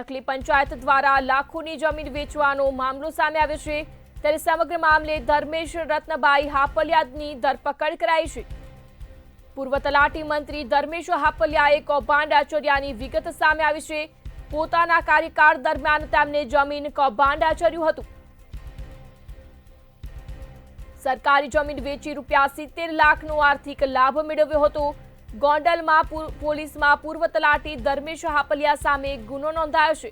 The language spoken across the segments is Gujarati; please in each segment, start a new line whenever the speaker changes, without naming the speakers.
નકલી પંચાયત દ્વારા લાખોની જમીન વેચવાનો મામલો સામે આવ્યો છે ત્યારે સમગ્ર મામલે ધર્મેશ રત્નબાઈ હાપલિયાની ધરપકડ કરાઈ છે। પૂર્વ તલાટી મંત્રી ધર્મેશ હાપલિયાએ કૌભાંડ આચર્યાની વિગત સામે આવી છે। પોતાના કાર્યકાળ દરમિયાન તેમને જમીન કૌભાંડ આચર્યું હતું। સરકારી જમીન વેચી ₹70 લાખનો આર્થિક લાભ મેળવ્યો હતો। ગોંડલમાં પોલીસમાં પૂર્વ તલાટી ધર્મેશ હાપલિયા સામે ગુનો નોંધાયો છે।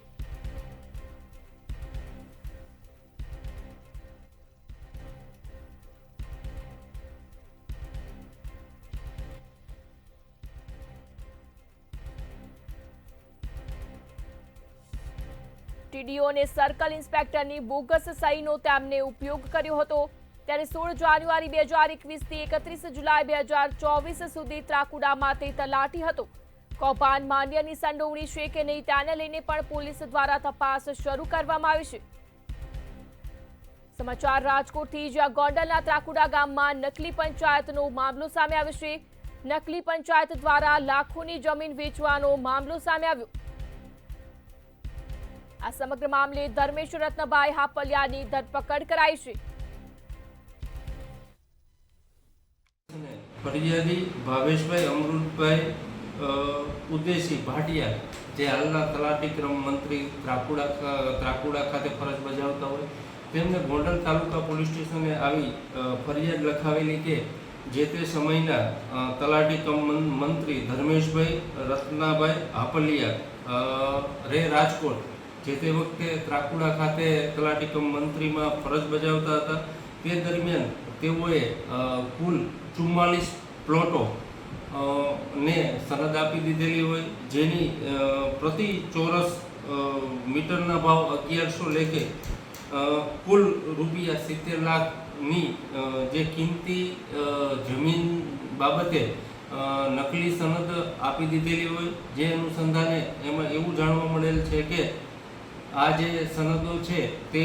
ટીડીઓ અને સર્કલ ઇન્સ્પેક્ટરની બોગસ સહીનો તેમને ઉપયોગ કર્યો હતો। ત્યારે 16 જાન્યુઆરી 2021 થી 31 જુલાઈ 2024 સુધી ત્રાકુડામાં તે તલાટી હતો। કૌભાંડ માન્યની સંડોવણી છે કે નહીં તેને લઈને પણ પોલીસ દ્વારા તપાસ શરૂ કરવામાં આવી છે। સમાચાર રાજકોટથી, જ્યાં ગોંડલના ત્રાકુડા ગામમાં નકલી પંચાયતનો મામલો સામે આવ્યો છે। નકલી પંચાયત દ્વારા લાખોની જમીન વેચવાનો મામલો સામે આવ્યો। આ સમગ્ર મામલે ધર્મેશ રત્નબાઈ હાપલિયાની ધરપકડ કરાઈ છે।
ફરિયાદી ભાવેશભાઈ અમૃતભાઈ ઉદેશી ભાટિયા, જે હાલના તલાટી ક્રમ મંત્રી ત્રાકુડા ખાતે ફરજ બજાવતા હોય, તેમને ગોંડલ તાલુકા પોલીસ સ્ટેશને આવી ફરિયાદ લખાવેલી કે જે તે સમયના તલાટી ક્રમ મંત્રી ધર્મેશભાઈ રત્નાભાઈ હાપલિયા રે રાજકોટ, જે તે વખતે ત્રાકુડા ખાતે તલાટી ક્રમ મંત્રીમાં ફરજ બજાવતા હતા। તે દરમિયાન તેઓએ કુલ 44 પ્લોટો ને સનદ આપી દીધેલી હોય, જેની પ્રતિ ચોરસ મીટરના ભાવ 1100 લેખે કુલ ₹70 લાખની જે કિંમતી જમીન બાબતે નકલી સનદ આપી દીધેલી હોય। જે અનુસંધાને એમાં એવું જાણવા મળેલ છે કે આ જે સનદો છે તે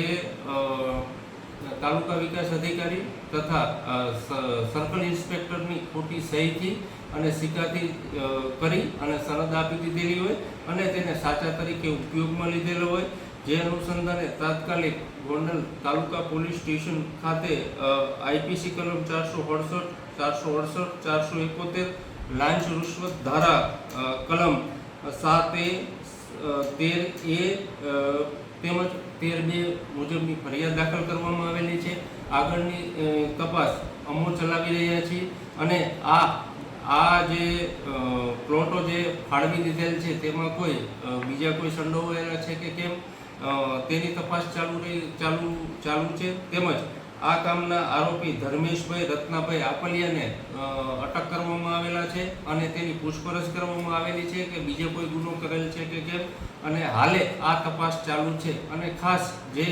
તાલુકા વિકાસ અધિકારી તથા સર્કલ ઇન્સ્પેક્ટરની ખોટી સહીથી અને સિક્કાથી કરી અને સનદ આપી દીધેલી હોય અને તેને સાચા તરીકે ઉપયોગમાં લીધેલો હોય। જે અનુસંધાને તાત્કાલિક ગોંડલ તાલુકા પોલીસ સ્ટેશન ખાતે આઈપીસી કલમ 468, 468, 471, લાંચ રૂશ્વત ધારા કલમ 7A, 13A તેમજ 13(2) મુજબની ફરિયાદ દાખલ કરવામાં આવેલી છે। આગળની તપાસ અમો ચલાવી રહ્યા છીએ અને આ જે પ્લોટો જે ફાળવી દીધેલ છે તેમાં કોઈ બીજા કોઈ સંડોવાયેલા છે કે કેમ તેની તપાસ ચાલુ છે। તેમજ આ કામના આરોપી ધર્મેશભાઈ રત્નાભાઈ હાપલિયાને અટક કરવામાં આવેલા છે અને તેની પૂછપરછ કરવામાં આવેલી છે કે બીજો કોઈ ગુનો કરેલ છે કે કેમ, અને હાલે આ તપાસ ચાલુ છે। અને ખાસ જે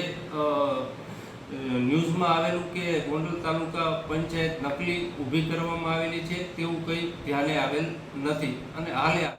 ન્યૂઝમાં આવેલું કે ગોંડલ તાલુકા પંચાયત નકલી ઊભી કરવામાં આવેલી છે તેવું કંઈ ધ્યાને આવેલ નથી અને હાલે